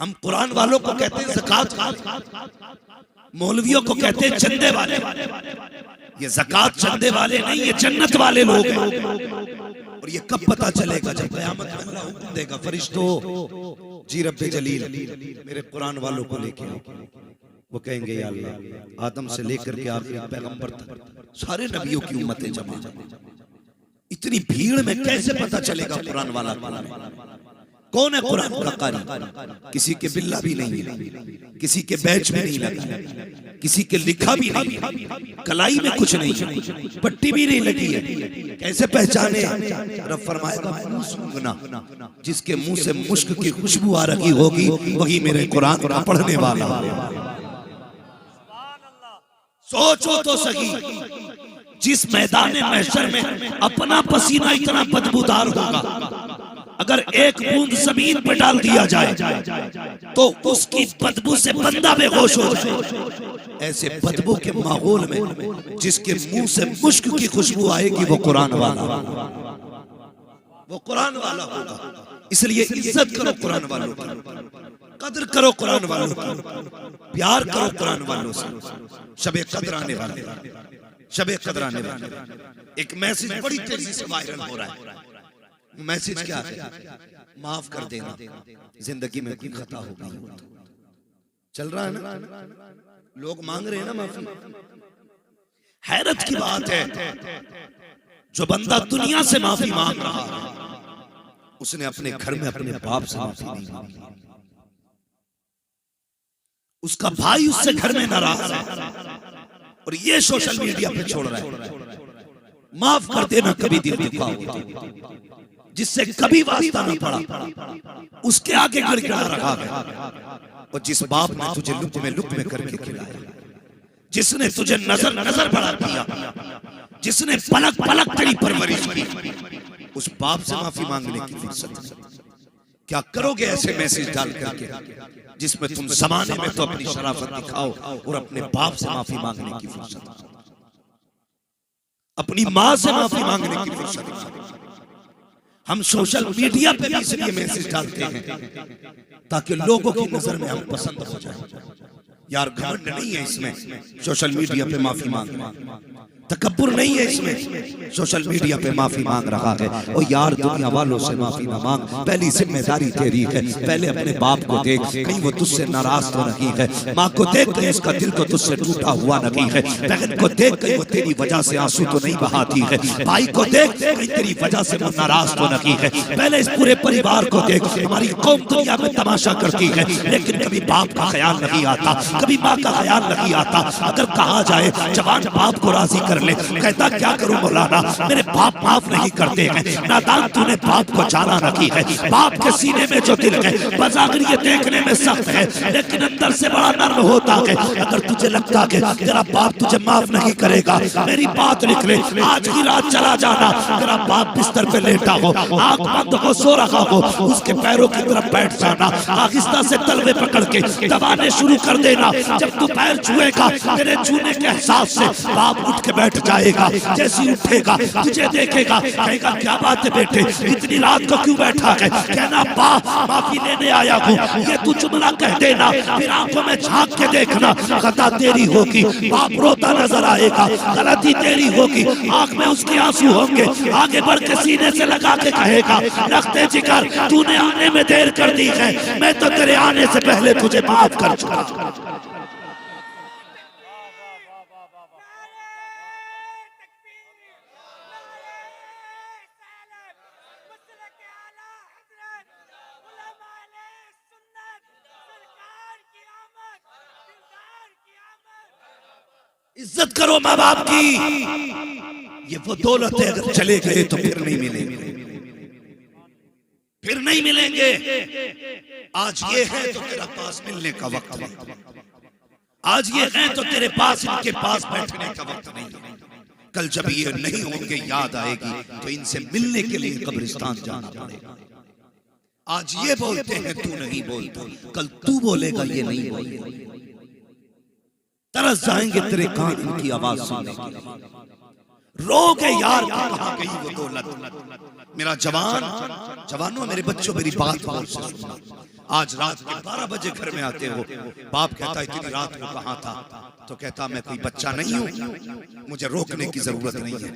हम कुरान वालों को कहते हैं ज़कात, मौलवियों को कहते हैं चंदे वाले। ये ज़कात चंदे वाले नहीं, ये जन्नत वाले लोग हैं। और ये कब पता चलेगा? जब क़यामत में अल्लाह हुक्म देगा, फरिश्तों जी रब्बे जलील मेरे कुरान वालों को लेके आओ। वो कहेंगे या अल्लाह, आदम से लेकर के आखिरी पैगंबर तक सारे नबियों की उम्मतें जमा, इतनी भीड़ में कैसे पता चलेगा कुरान वाला कौन है? कुरान का कारी किसी के बिल्ला भी नहीं है, किसी के बैच में नहीं लगा, किसी के लिखा भी नहीं, कलाई में कुछ नहीं, पट्टी भी नहीं लगी है, कैसे पहचाने? रब फरमाएगा सूंघना, जिसके मुंह से मुश्क की खुशबू आ रही होगी वही मेरे कुरान का पढ़ने वाला। सोचो तो सही, जिस मैदान महशर में अपना पसीना इतना बदबूदार होगा, अगर एक बूंद जमीन पर डाल दिया जाए तो उसकी बदबू से बंदा बेहोश हो जाए। ऐसे बदबू के माहौल में जिसके मुंह से मुश्क की खुशबू आएगी वो कुरान वाला, वो कुरान वाला होगा। इसलिए इज्जत करो कुरान वालों की, कदर करो कुरान वालों की, प्यार करो कुरान वालों से। शबे कदर आने वाले, शबे कदर आने वाले। एक मैसेज बड़ी तेजी से वायरल हो रहा है। मैसेज क्या है? माफ कर देना, जिंदगी में कोई खता हो गई। चल रहा है ना, लोग मांग रहे हैं ना माफी। हैरत की बात है, जो बंदा दुनिया से माफी मांग रहा है उसने अपने घर में अपने बाप से माफी नहीं मांगी। उसका भाई उससे घर में नाराज है और ये सोशल मीडिया पे छोड़ रहा है। माफ कर देना, कभी दिल दुखा हो जिससे कभी वास्ता न पड़ा उसके आगे गिड़गिड़ा रहा है। और जिस बाप ने तुझे लुक में करके खिलाया, जिसने तुझे नजर नजर बढ़ा दिया, जिसने पलक पलक तेरी परवरिश की, उस बाप से माफी मांगने की फुर्सत क्या करोगे? ऐसे मैसेज डाल करके जिसमें तुम जमाने में तो अपनी शराफत दिखाओ और अपने बाप से माफी मांगने की फुर्सत, अपनी माँ से माफी मांगने की फुर्सत। हम सोशल मीडिया पे भी इसलिए मैसेज डालते हैं ताकि लोगों की नजर में हम पसंद हो जाए। यार घमंड नहीं है इसमें सोशल मीडिया पे माफी मांगना, तकब्बुर नहीं है इसमें सोशल मीडिया पे माफी मांग रहा है। और यार दुनिया वालों से माफी ना मांग, पहली जिम्मेदारी तेरी है। पहले अपने बाप को देख, कहीं वो तुझसे नाराज तो नहीं है। माँ को देख, कहीं इसका दिल तो तुझसे टूटा हुआ नहीं है। बहन को देख, कहीं वो तेरी वजह से आंसू तो नहीं बहाती है। भाई को देख, कहीं तेरी वजह से वो नाराज तो नहीं है। पहले इस पूरे परिवार को देख। हमारी कौम दुनिया में तमाशा करती है लेकिन कभी बाप का ख्याल नहीं आता, कभी माँ का ख्याल नहीं आता। अगर कहा जाए जवान बाप को राजी कर ले, कहता क्या करूं मौलाना, मेरे बाप माफ नहीं करते हैं। नादान तूने बाप को जाना रखी है। बाप के सीने में जो दिल है बज़ाहिर ये देखने में सख्त है लेकिन अंदर से बड़ा नर्म होता है। अगर तुझे लगता है तेरा बाप तुझे माफ नहीं करेगा, मेरी बात लिख ले, आज की रात चला जाना। तेरा बाप बिस्तर पे लेटा हो, आंख बंद हो, सो रहा हो, उसके पैरों की तरफ बैठ जाना, आहिस्ता से तलवे पकड़ के दबाने शुरू कर देना। जब तू पैर छुएगा तेरे छूने के एहसास से बाप उठ के बैठ जाएगा। जैसी उठेगा तुझे देखेगा, कहेगा क्या बात है बेटे, इतनी रात को क्यों बैठा है? कहना बा माफी लेने आया हूँ, ये तू जुमला कह देना, फिर आंखों में झांक के देखना, खता तेरी होगी। बाप रोता नजर आएगा, गलती तेरी होगी, आंख में उसके आंसू होंगे। आगे बढ़ के सीने से लगा के कहेगा रखते जिगर, तूने आने में देर कर दी है, मैं तो तेरे आने से पहले तुझे माफ कर चुका। इज्जत करो माँ बाप की। ये वो दौलत है, अगर चले गए तो फिर नहीं मिलेंगे, फिर नहीं मिलेंगे। आज ये है तो तेरा पास मिलने का वक्त है, आज ये है तो तेरे पास इनके पास बैठने का वक्त नहीं। कल जब ये नहीं होंगे याद आएगी तो इनसे मिलने के लिए कब्रिस्तान जाना पड़ेगा। आज ये बोलते हैं तू नहीं बोलता, कल तू बोलेगा ये नहीं बोलेगा। तरस जाएंगे तेरे कान इनकी आवाज सुनने के लिए। रोगे यार कहाँ गई वो दौलत। मेरा जवान, जवानों मेरे बच्चों मेरी बात गौर से सुनना। आज रात के 12 बजे घर में आते हो, बाप कहता है इतनी रात को कहाँ था, तो कहता मैं कोई बच्चा नहीं हूँ, मुझे रोकने की जरूरत नहीं है।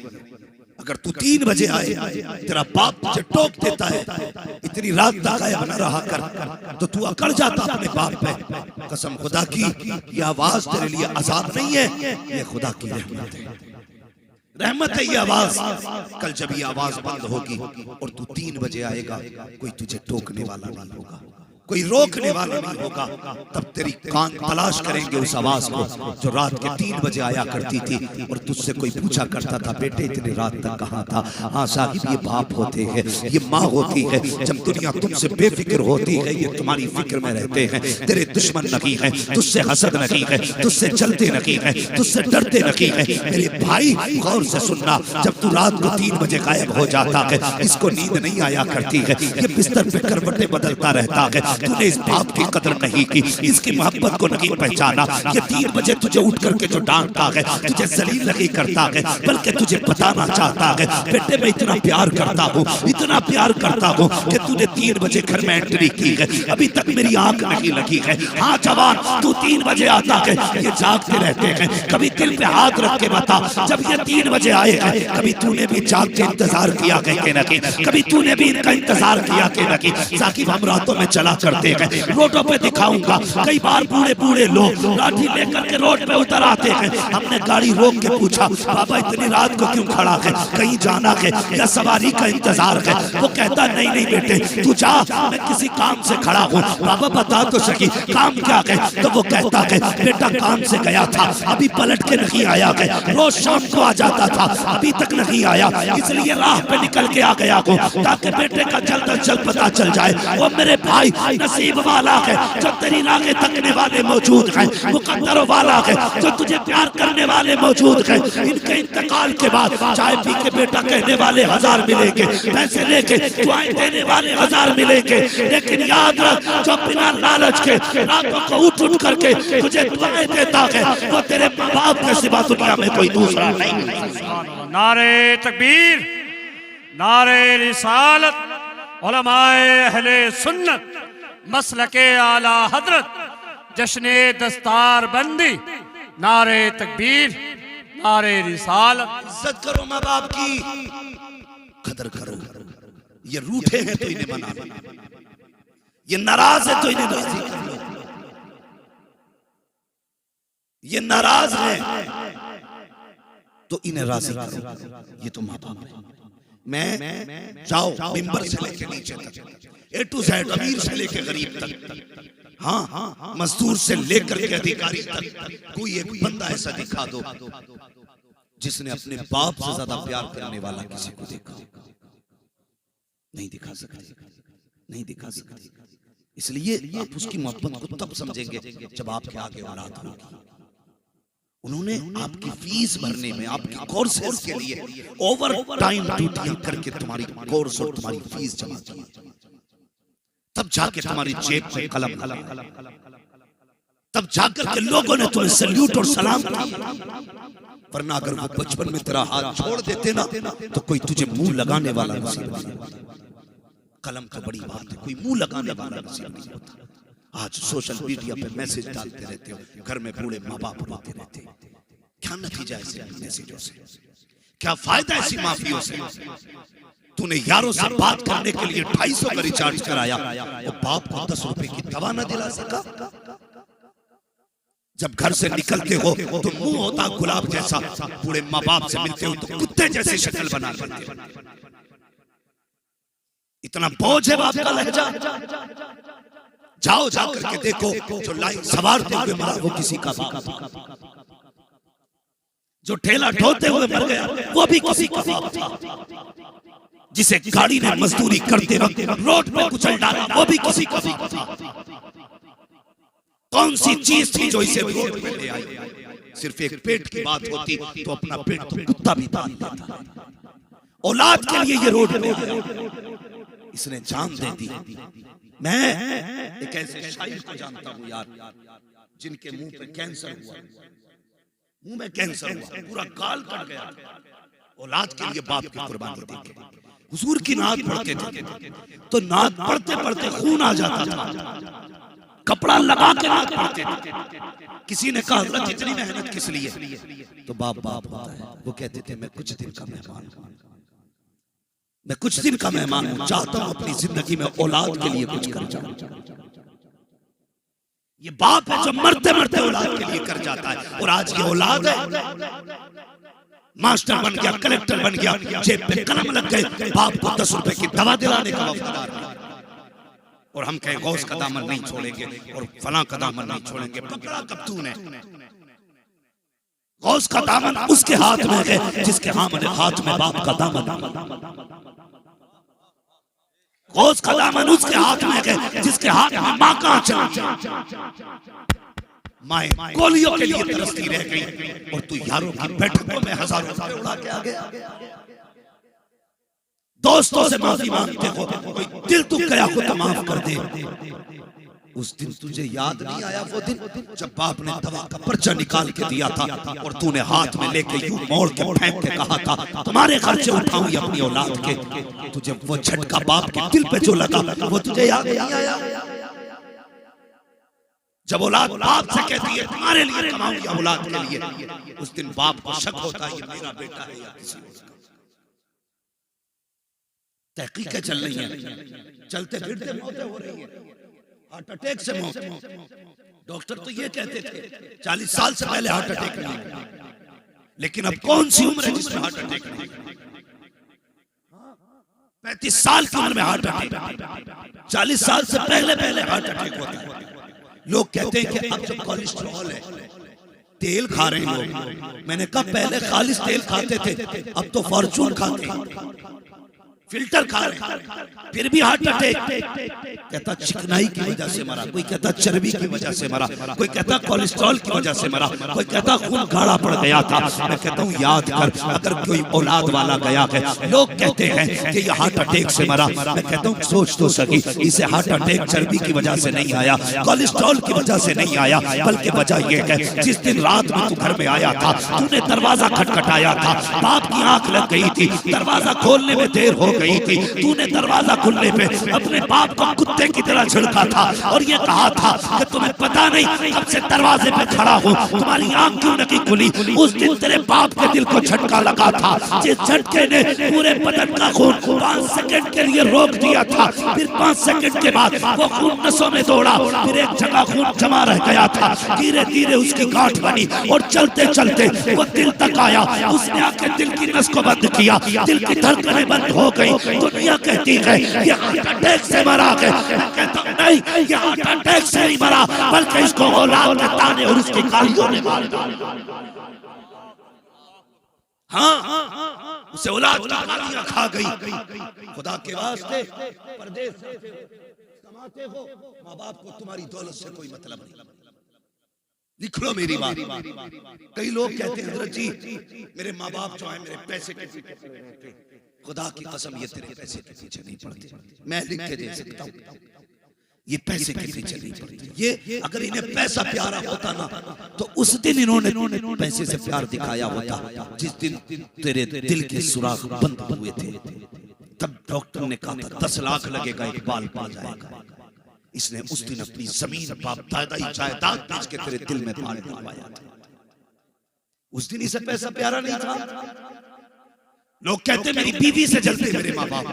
अगर तू 3 बजे आए, तेरा बाप तुझे टोक देता है इतनी रात तक गायब न रहा कर, तो तू अकड़ जाता अपने बाप पे। कसम खुदा की ये आवाज तेरे लिए अजाब नहीं है, ये खुदा की रहमत है। रहमत है ये आवाज। कल जब ये आवाज बंद होगी और तू 3 बजे आएगा, कोई तुझे टोकने वाला नहीं होगा, कोई रोकने वाला नहीं होगा। तब तेरी कान तलाश करेंगे उस आवाज को जो रात के 3 बजे आया करती थी और तुझसे कोई पूछा करता था बेटे इतनी रात तक कहाँ था। हाँ साहिब, ये बाप होते हैं, ये माँ होती है। जब दुनिया तुमसे बेफिक्र होती है, ये तुम्हारी फिक्र में रहते हैं। तेरे दुश्मन नहीं है, तुझसे हसद नहीं है, तुझसे चलते नहीं है, तुझसे डरते नहीं है। मेरे भाई गौर से सुनना, जब तू रात को 3 बजे गायब हो जाता है, इसको नींद नहीं आया करती है, ये बिस्तर पे करवटें बदलता रहता है। तूने इस बाप की कदर नहीं की, इसकी मोहब्बत को नहीं पहचाना। ये 3 बजे तुझे उठ करके जो डांटता है, तुझे जलील नहीं करता है, बल्कि तुझे बताना चाहता है बेटे मैं इतना प्यार करता हूँ, इतना प्यार करता हूँ कि तूने 3 बजे घर में एंट्री की है, अभी तक मेरी आंख नहीं लगी है। हाँ जवान, तू 3 बजे आता है, ये जागते रहते हैं। कभी दिल पे हाथ रख के बता, जब ये 3 बजे आएगा, कभी तूने भी जाग के इंतजार किया कि नहीं? कभी तूने भी इनका इंतजार किया कि नहीं? साकिब हम रातों में चला करते हैं, रोडों पे दिखाऊंगा। कई बार बूढ़े बूढ़े लोग लाठी लेकर के रोड पे उतर आते हैं। हमने गाड़ी रोक के पूछा बाबा इतनी रात को क्यों खड़ा है, कहीं जाना है या सवारी का इंतजार है? वो कहता नहीं नहीं बेटे तू जा, मैं किसी काम से खड़ा हूँ। बाबा बता तो सकी काम क्या है? तो वो कहता है बेटा काम से गया था, अभी पलट के नहीं आया है, रोज शाम को आ जाता था, अभी तक नहीं आया, इसलिए राह पे निकल के आ गया हूँ ताकि बेटे का जल्द अज जल्द पता चल जाए। वो मेरे भाई नसीब वाला है जो तेरी राहें तकने वाले मौजूद हैं, मुकद्दर वाला है जो तुझे प्यार करने वाले मौजूद हैं। इनके इंतकाल के बाद चाय पी के बेटा कहने वाले 1000 मिलेंगे, पैसे लेके दुआएं देने वाले 1000 मिलेंगे, लेकिन याद रख जो बिना लालच के रातों को उठ उठ करके तुझे दुआएं देता है, वो तेरे माँ बाप के सिवा दुनिया में कोई दूसरा नहीं। नारे तकबीर, नारे रिसालत, उलमाए अहले सुन्नत, मसलके आला हजरत, जश्ने दस्तार बंदी, नारे तकबीर, नारे रिसालत। इज्जत करो माँ बाप की, कदर करो। ये रूठे हैं तो इन्हें मना लो, ये नाराज है तो इन्हें राजी कर लो। ये नाराज है तो इन्हें राजी करो, ये तो माँ बाप है। मैं जाओ मिंबर से लेके नीचे तक, ए टू जेड, अमीर से लेके गरीब तक, हाँ मजदूर से लेकर के अधिकारी तक, कोई एक बंदा ऐसा दिखा दो जिसने अपने बाप से ज्यादा प्यार करने वाला किसी को देखा। नहीं दिखा सकते, नहीं दिखा सकते। इसलिए आप उसकी मोहब्बत को तब समझेंगे जब आपके आगे औलाद होगी। उन्होंने आपकी फीस भरने में, आपकी कोर्सेज के लिए ओवर टाइम ड्यूटियां करके तुम्हारी कोर्स और तुम्हारी फीस जमा की, तब जाके तुम्हारी जेब में कलम लगा, तब जाकर के लोगों ने तुम्हें सल्यूट और सलाम किया। वरना अगर वो बचपन में तेरा हाथ छोड़ देते ना तो कोई तुझे मुंह लगाने वाला नसीब नहीं होता। कलम तो बड़ी बात है, कोई मुंह लगाने वाला नसीब नहीं होता। आज सोशल मीडिया पे मैसेज डालते रहते हो, घर में बूढ़े माँ बाप रोते रहते, क्या नतीजा ऐसे मैसेजों से? क्या फायदा ऐसी माफियों से? तूने यारों से बात करने के लिए 250 का रिचार्ज कराया, वो बाप को 10 रुपए की दवा न दिला सका। जब घर से निकलते हो तो मुंह होता गुलाब जैसा, बूढ़े माँ बाप से मिलते हो तो कुत्ते जैसी शक्ल बना लेते हो। इतना बोझ है बाप का लहजा। जाओ जाकर के देखो, जो लाइन सवारते हुए मरा वो किसी का बाप था, जो ठेला ढोते हुए मर गया वो भी किसी का बाप था, जिसे गाड़ी ने मजदूरी करते वक्त रोड पे कुचल डाला वो भी किसी का बाप था। कौन सी चीज थी जो इसे रोड पे ले आई? सिर्फ एक पेट की बात होती तो अपना पेट तो कुत्ता भी पाल लेता। औलाद के लिए ये रोड पे आया, इसने जान दे दी। मैं एक ऐसे शायर को जानता हूँ यार, जिनके मुंह पे कैंसर हुआ, मुंह में कैंसर हुआ, पूरा गाल कट गया। औलाद के लिए बाप की कुर्बानी देके हुजूर की नात पढ़ते थे तो नात पढ़ते पढ़ते खून आ जाता था, कपड़ा लगा के नात पढ़ते थे। किसी ने कहा हज़रत इतनी मेहनत किस लिए? तो बाप बाप होता है। वो कहते थे मैं कुछ दिन का मेहमान हूं, मैं कुछ दिन का मेहमान हूं, चाहता हूं अपनी जिंदगी में औलाद के लिए कुछ कर जाऊं। ये बाप है जो मरते मरते औलाद के लिए कर जाता है। और आज ये औलाद है, मास्टर बन गया, कलेक्टर बन गया, जेब पे कलम लग गए, बाप को 10 रुपए की दवा दिलाने का वफादार है। और हम कहें गौस का दामन नहीं छोड़ेंगे और फलां का दामन नहीं छोड़ेंगे। पकड़ा कब तूने? गौस का दामन उसके हाथ में है जिसके हाथ में बाप का दामन। गौस का दामन उसके हाथ में है जिसके हाथ में मां का आंचल। माए गोलियों के लिए तरसती रह गई और तू यारों की बैठकों में हजारों रुपए उड़ा के आ गया। दोस्तों से माफी मांगते हो, कोई दिल तू गया हो तो माफ कर दे। उस दिन तुझे याद नहीं आया वो दिन जब बाप ने दवा का पर्चा निकाल के दिया था और तूने हाथ में लेके यूं मोड़ के फेंक के कहा था तुम्हारे खर्चे उठाऊं या अपनी औलाद के? तुझे वो झटका बाप के दिल पे जो लगा वो तुझे याद नहीं आया? जब औलाद बाप से कहती है तुम्हारे लिए कमाऊं या औलाद के लिए, उस दिन बाप को शक होता है ये मेरा बेटा है या किसी और का। तहकीकें चल रही हैं, चलते फिरते मौतें हो रही हैं, हार्ट अटैक से मौत। डॉक्टर तो ये कहते थे 40 साल से पहले हार्ट अटैक नहीं, लेकिन अब कौन सी उम्र है जिसमें हार्ट अटैक नहीं? 35 साल की उम्र में हार्ट अटैक, 40 साल से पहले हार्ट अटैक होता है। लोग कहते हैं कि अब जो कोलेस्ट्रॉल है, तेल खा रहे हैं लोग। मैंने कहा पहले खालिस तेल खाते थे, अब तो फॉर्चून खाते हैं, फिल्टर खा रहे हैं, फिर भी हार्ट अटैक। कहता चिकनाई की वजह से मरा, कोई कहता चर्बी की वजह से मरा, कोई कहता कोलेस्ट्रॉल की वजह से मरा, कोई कहता खून गाढ़ा पड़ गया था। मैं कहता हूँ याद कर, अगर कोई औलाद वाला गया है, लोग कहते हैं कि ये हार्ट अटैक से मरा, मैं कहता हूँ सोच तो सकी, इसे हार्ट अटैक चर्बी की वजह से नहीं आया, कोलेस्ट्रॉल की वजह से नहीं आया, बल्कि वजह यह है जिस दिन रात में तू घर में आया था, तूने दरवाजा खटखटाया था, बाप की आंख लग गई थी, दरवाजा खोलने में देर हो गई थी, तूने दरवाजा खुलने पे अपने बाप को कुत्ते की तरह झिड़का था और ये कहा था कि तुम्हें पता नहीं कब से दरवाजे पे खड़ा हूं, तुम्हारी आंख क्यों नहीं खुली? उस दिन तेरे बाप के दिल को झटका लगा था, जिस झटके ने पूरे बदन का खून 5 सेकंड के लिए रोक दिया था। फिर 5 सेकंड के बाद वो खून नसों में दौड़ा, फिर एक जगह खून जमा रह गया था, धीरे धीरे उसकी गांठ बनी और चलते चलते वो दिल तक आया। उसने आके दिल की नस को बंद किया, दिल की धड़कनें बंद हो गई। दुनिया कहती है ये हार्ट अटैक से मरा है, मैं कहता हूं नहीं, ये हार्ट अटैक से नहीं मरा, बल्कि इसको औलाद के ताने और उसकी गालियों ने मार डाला। हाँ, उसे औलाद की गालियां खा गई। खुदा के वास्ते परदेश से कमाते हो, माँ बाप को तुम्हारी दौलत से कोई मतलब नहीं। लिख लो मेरी बात। कई लोग कहते हैं हजरत जी मेरे माँ बाप जो है मेरे पैसे के पीछे पड़े रहते हैं। खुदा की कसम ये तेरे पैसे के पीछे नहीं पड़ते, मैं लिख के दे सकता हूँ, ये पैसे के पीछे नहीं पड़ते। ये अगर इन्हें पैसा प्यारा होता ना तो उस दिन इन्होंने पैसे से प्यार दिखाया होता जिस दिन तेरे दिल के सुराख बंद हुए थे। तब डॉक्टर ने कहा था 10 लाख लगेगा, एक बाल पा जाएगा। इसने उस दिन अपनी जमीन बाप दादा जायदाद बेच के तेरे दिल में बाल डलवाया था। उस दिन इसे पैसा प्यारा नहीं था। लोग कहते मेरी बीवी से जलते मेरे माँ बाप,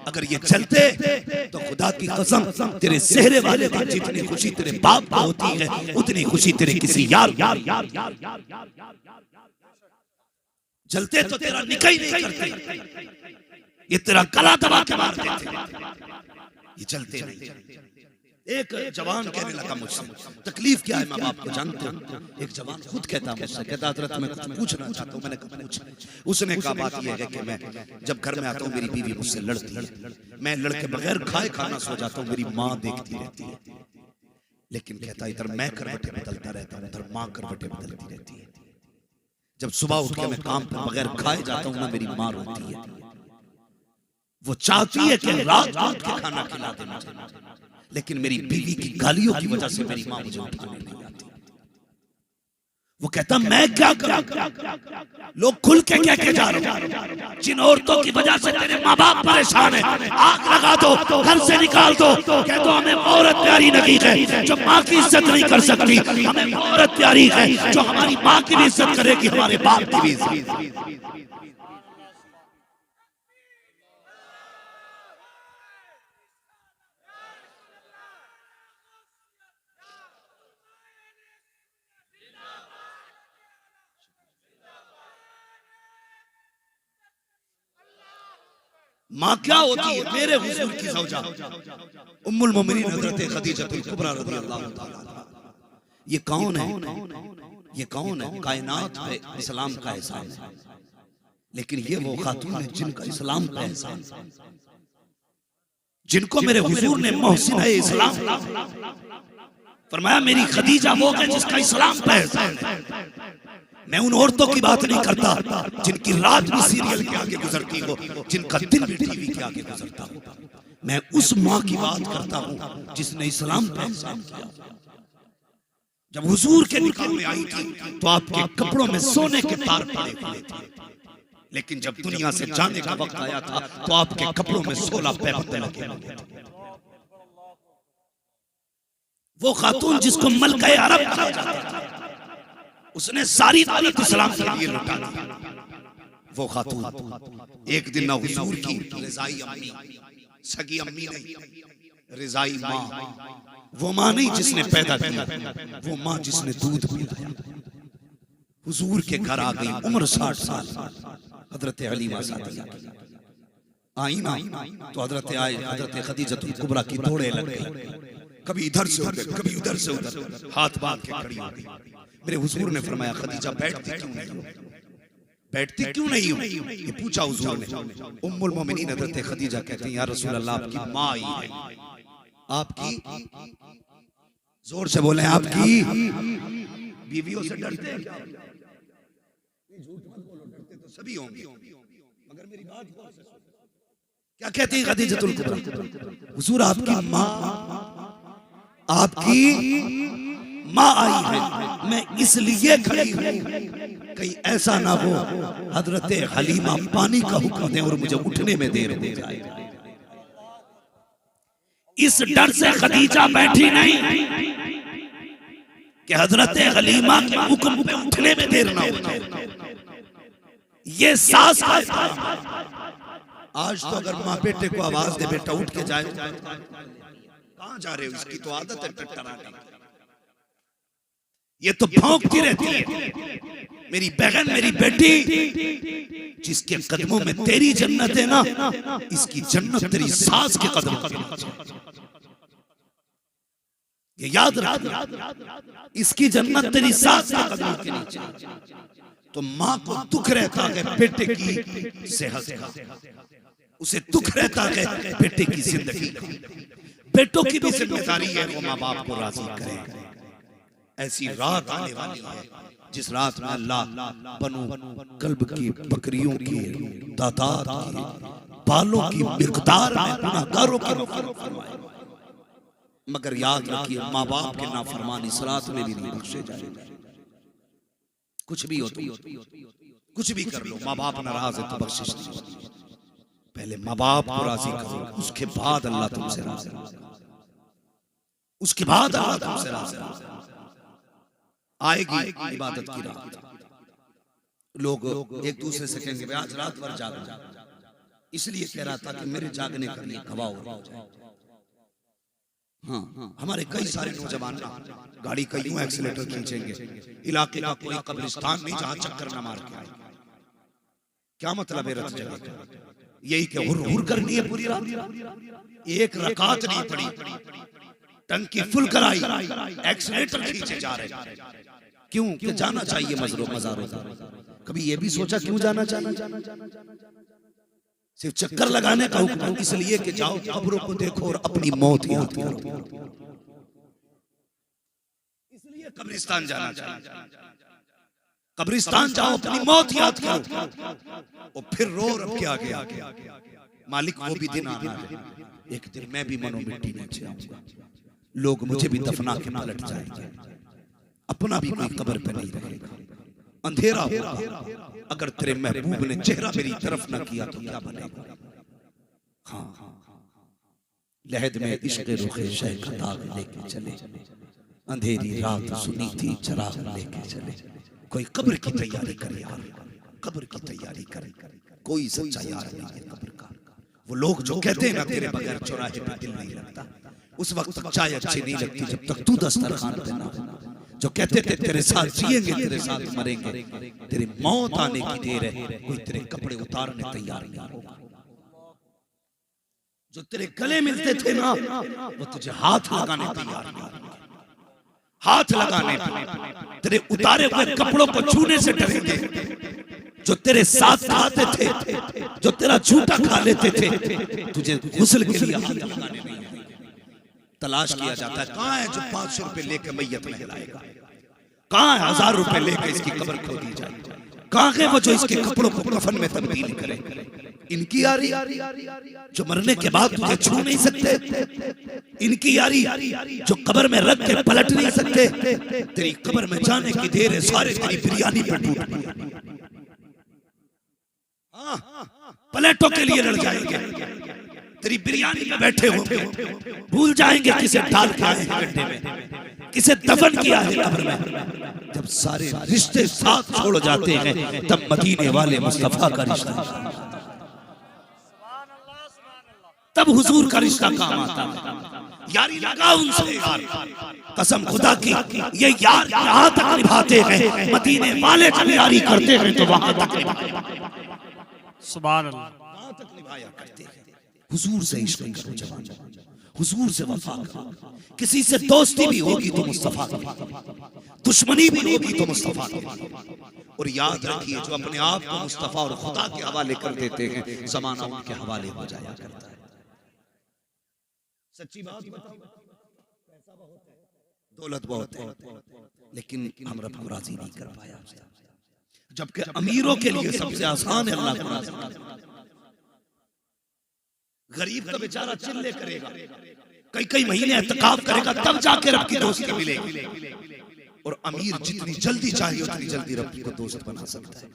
अगर ये चलते तो खुदा की कसम तेरे सेहरे वाले दिन जितनी खुशी तेरे बाप को होती है उतनी खुशी तेरे किसी यार जलते तो तेरा निकाह ही नहीं करते, ये तेरा गला दबा के मार देते, ये चलते नहीं। एक जवान कहने लगा मुझसे तकलीफ क्या है माँ बाप को जानते हो? एक जवान खुद कहता मुझसे, कहता हजरत मैं कुछ पूछना चाहता हूँ। मैंने कहा पूछ। उसने कहा बात यह है कि मैं जब घर में आता हूँ मेरी बीवी मुझसे लड़ती है, मैं लड़के बगैर खाए खाना सो जाता हूँ, मेरी माँ देखती रहती है। लेकिन कहता इधर मैं करवटें बदलता रहता हूँ, उधर माँ करवटें बदलती रहती है। जब सुबह उठ के मैं काम पर बगैर खाए जाता हूँ ना मेरी माँ रोती है, वो चाहती है कि रात रात के खाना खिला देना चाहिए, लेकिन मेरी बीवी की गालियों की वजह से मेरी माँ मुझे उठाने नहीं आती। वो कहता मैं क्या करूं? लोग खुल के क्या कह जा रहे हैं, जिन औरतों की वजह से तेरे माँ बाप परेशान है, आग लगा दो, घर से निकाल दो। कह दो हमें औरत प्यारी नहीं है जो माँ की इज्जत नहीं कर सकती, हमें औरत प्यारी है जो हमारी माँ की भी इज्जत करेगी, हमारे बाप की भी इज्जत। माँ क्या होती है? मेरे हुजूर की ज़ौजा उम्मुल मोमिनीन हज़रत खदीजतुल कुबरा रज़ियल्लाहु ताला अन्हा। ये कौन है? ये कौन है? कायनात पे इस्लाम का एहसान है, लेकिन ये वो खातून है जिनका इस्लाम का एहसान है, जिनको मेरे हुजूर ने मोहसिन है इस्लाम फरमाया। मेरी खदीजा वो है जिसका इस्लाम का एहसान है। मैं उन औरतों की बात नहीं करता जिनकी रात भी सीरियल के आगे गुजरती हो, जिनका दिन भी टीवी के आगे गुजरता हो। मैं उस माँ की बात करता हूँ जिसने इस्लाम पे एहसान किया। जब हुजूर के निकाह में आई थी तो आपके कपड़ों में सोने के तार पड़े हुए थे, लेकिन जब दुनिया से जाने का वक्त आया था तो आपके कपड़ों में 16 पैबंद लगे हुए थे। वो खातून जिसको मलका अरब कहा जाता था, उसने सारी दौलत इस्लाम के लिए लुटा दी। वो खातून एक दिन ना हुजूर की रिजाई अम्मी, सगी अम्मी नहीं, रिजाई माँ, वो माँ नहीं जिसने पैदा किया, वो माँ जिसने दूध पिलाया, हुजूर के घर आ गई। उम्र 60 साल। हजरत हलीमा सादिया आई ना तो हजरत खदीजतुल कुबरा की दौड़े लग गई, कभी इधर से उधर, कभी उधर से उधर, हाथ बांध के खड़ी हो गई। मेरे हुजूर ने फरमाया खदीजा बैठती क्यों नहीं हो? बैठती क्यों नहीं हो? ये पूछा हुजूर ने। उम्मुल मोमिनीन हज़रत खदीजा कहती हैं या रसूल अल्लाह आपकी माँ आई है। आपकी, जोर से बोले, आपकी बीवियों से डरते हैं क्या? झूठ मत बोलो, डरते तो सभी होंगे, मगर मेरी बात क्या कहती है खदीजतुल कुबरा? हुजूर आपकी माँ, आपकी माँ आई है, मैं इसलिए खड़ी हूँ कहीं ऐसा ना हो हजरत हलीमा पानी का हुक्म दें और मुझे उठने में देर हो जाए। इस डर से खदीजा बैठी नहीं कि हजरत हलीमा के हुक्म पे उठने में देर ना हो जाए। ये सास का आज तो अगर माँ बेटे को आवाज दे बेटा उठ के जाए, कहां जा रहे हो? इसकी तो आदत है टटराने, ये तो भौंकती रहती है। मेरी बहन, मेरी बेटी, जिसके कदमों में तेरी जन्नत है ना, इसकी जन्नत तेरी सास के कदमों के नीचे। ये याद रख, इसकी जन्नत तेरी सास के कदमों के नीचे। तो माँ को दुख रहता है बेटे की सेहत का, उसे दुख रहता है बेटे की जिंदगी का। बेटों की भी जिम्मेदारी है वो माँ बाप को राजी करें। ऐसी रात आने वाली है जिस रात में अल्लाह बनु कल्ब की बकरियों की तादाद की बालों की मिकदार में गुनाहगारों की मग़फ़िरत फरमाए। मगर याद रखिए माँ बाप के नाफरमान इस रात में भी नहीं बख्शे जाएंगे। कुछ भी हो, कुछ भी कर लो, माँ बाप नाराज है तो बख्शिश नहीं होती। पहले माँ बाप को राजी करो, उसके बाद अल्लाह तुमसे राजी, उसके बाद अल्लाह तुमसे राजी। आएगी इबादत की रात, लोग एक दूसरे से कहेंगे आज रात भर जागना, इसलिए कह रहा था कि मेरे जागने का लिए गवाह हो जाए। हाँ, हमारे कई सारे नौजवान गाड़ी का यूं एक्सीलेटर खींचेंगे, इलाके का कोई कब्रिस्तान नहीं जहां चक्कर न मार के आए। क्या मतलब है रत जगह का? यही कि हुर हुर करनी है पूरी रात, एक रकात नहीं पड़ी, टंकी फुल कराई, एक्सीलेटर खींचे जा रहे। क्यों? कि जाना चाहिए मज़ारों। कभी ये भी सोचा क्यों जाना चाहिए? सिर्फ चक्कर लगाने का हुक्म इसलिए कि जाओ कब्रों को देखो और अपनी मौत याद करो, इसलिए कब्रिस्तान जाना चाहिए। कब्रिस्तान जाओ, अपनी मौत याद करो और फिर रो रब के आगे, मालिक वो भी दिन आना है, एक दिन मैं भी मनो मिट्टी नीचे आऊंगा, लोग मुझे भी दफना के पलट जाएंगे। अपना भी कोई कब्र पे नहीं रहेगा, अंधेरा होगा। अगर तेरे महबूब ने चेहरा मेरी तरफ ना किया तो क्या बनेगा? हाँ, लहद में इश्क़ रुखे शह का दाग लेके चले, अंधेरी रात सुनी थी चराग लेके चले। कोई कब्र की तैयारी करे यार, कब्र की तैयारी करे। कोई सच्चा यार नहीं है कब्र का। वो लोग जो कहते हैं ना तेरे बगैर चौराहे पे दिल नहीं लगता, उस वक्त तक चाय अच्छी नहीं लगती जब तक तू दस्तरखान पे ना हो। जो कहते थे तेरे साथ जिएंगे तेरे साथ मरेंगे, तेरी मौत आने की देर है, कोई तेरे कपड़े उतारने तैयार नहीं होगा। जो तेरे गले मिलते थे ना वो तुझे हाथ लगाने तैयार नहीं होगा। हाथ लगाने तेरे उतारे हुए कपड़ों को छूने से डरेंगे। जो तेरे साथ खाते थे, जो तेरा झूठा खा लेते थे, तुझे गुस्ल के लिए हाथ लगाने नहीं आएंगे। तलाश किया जाता है कहां है जो 500 रुपए लेके मैयत में हिलाएगा, कहां है 1000 रुपए लेके इसकी कब्र खोदी जाए, कहां है वो जो इसके कपड़ों को कफन में तब्दील करे। इनकी यारी जो मरने के बाद तुझे छू नहीं सकते, इनकी यारी जो कब्र में रख के पलट नहीं सकते। तेरी कब्र में जाने की देर है, सारे तेरी बिरयानी पे टूट प्लेटों के लिए लड़ जाएंगे, तेरी बिरयानी में बैठे होंगे, भूल जाएंगे किसे डाल के आए हैं गड्ढे में, किसे दफन किया है कब्र में। जब सारे रिश्ते साथ छोड़ जाते हैं तब मदीने वाले मुस्तफा का रिश्ता, तब हुजूर का रिश्ता काम आता है। यारी लगा उनसे यार, कसम खुदा की ये यार यहाँ तक निभाते हैं, मदीने वाले जब यारी करते हैं तो वहां तक सुभान अल्लाह, वहां तक निभाया करते हैं। हुजूर से इश्क करो जवान, हुजूर से वफा करो। किसी से दोस्ती भी होगी तो मुस्तफा की, दुश्मनी भी होगी तो मुस्तफा की। और याद रखिए जो अपने आप को मुस्तफा और खुदा के हवाले कर देते हैं, ज़माना उनके हवाले हो जाया करता है। सच्ची बात बताओ, पैसा बहुत है, दौलत बहुत है, लेकिन हम रब को राजी नहीं कर पाया। जबकि अमीरों के लिए सबसे आसान है अल्लाह को राजी करना। गरीब का बेचारा चिल्ले करेगा, कई कई महीने एहतिकाफ करेगा, तब जाके रब की दोस्ती मिलेगी। और अमीर जितनी जल्दी चाहिए उतनी जल्दी रब को दोस्त बना सकता है।